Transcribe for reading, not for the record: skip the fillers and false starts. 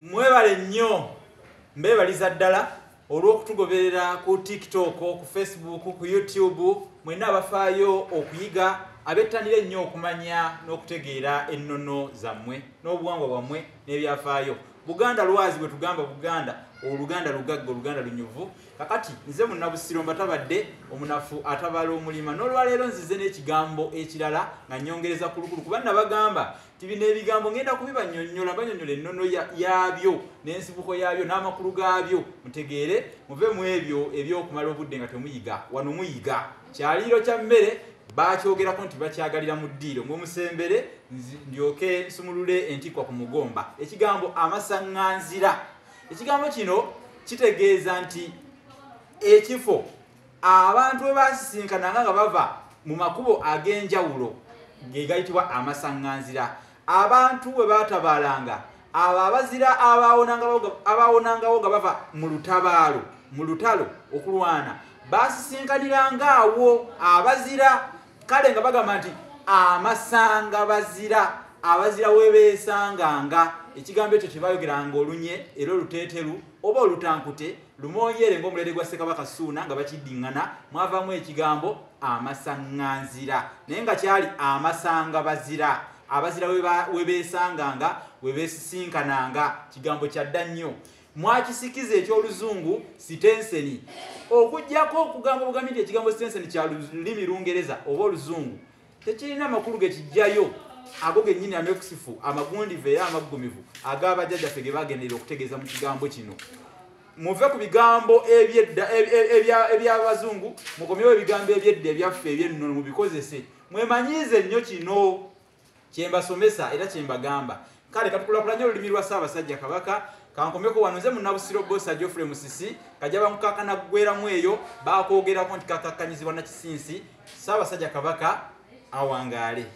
Mwebale nnyo mbebaliza ddala olw'okutugoberera ku TikTok, ku Facebook, ku YouTube, mwenna abafaayo okuyiga abettanira ennyo okumanya n'okutegeera ennono zammwe n'obuwangwa bwammwe n'ebyafaayo. Buganda lwazi bwe tugamba Buganda, Oluganda lugagga, Oluganda lunyuvu. Kakati nze Munnabusiro mbatabadde omunafu atabala omulima. N'olwaleero nzize n'ekigambo ekirala nga nnyongereza ku lukulu kuba nabagamba ti bino ebigambo ngenda kubibannyonnyola bannyonnyola ennono yaabyo n'ensibuko yaabyo n'amakulu gaabyo mutegeere muve mu ebyo eby'okumala obudde nga temuyiga. Wano muyiga kyaliiro kya mmere bakyogerako nti bakyagalira mu ddiiro ng'omusembere ndyoke nsumulule entikwa ku mugomba. Ekigambo amasaŋŋanzira, ekigambo kino kitegeeza nti ekifo abantu bwe basisinkananga nga bava mu makubo ag'enjawulo ge gayitibwa amasaŋŋanzira. Abantu bwe batabaalanga abo abazira abaawonangawo nga bava mu lutabaalo mu lutalo okulwana basisinkaniranga awo abazira, kale nga bagamba nti amasanga bazira, abazira we beesanganga. Ekigambo ekyo kyebayogeranga olunye era oluteeteru oba olutankute lumonyeere ng'omulere gwa Ssekabaka Ssuuna nga bakiddiŋŋana mwavaamu ekigambo amasaŋŋanzira, naye nga kyali amasanga bazira, abazira we beesanganga we beesisinkananga. Kigambo kyadda nnyo mwakisikiza eky'oluzungu sitenseni, okuggyako okugamba obugambi nti ekigambo sitenseni kya lulimi Lungereza oba Oluzungu tekirina amakulu ge kijjayo ago gennyini amekusifu amagundivu era amaggumivu ag'abajjajjaffe ge bagenderera okutegeeza mu kigambo kino. Muve ku bigambo eby'Abazungu mukomyewo ebigambo eby'edda ebyaffe eby'ennono mubikozese, mwemanyiize nnyo kino kye mbasomesa era kye mbagamba. Kale katukulaakulanye olulimi lwa Ssaabasajja Kabaka. Kankomeko wano nze Munnabusiro Bosa Geoffrey Musisi kajaba mukakana gweramu eyo bakoogerako nti kakakkanyizibwa na Kisinsi. Ssaabasajja Kabaka awangaale.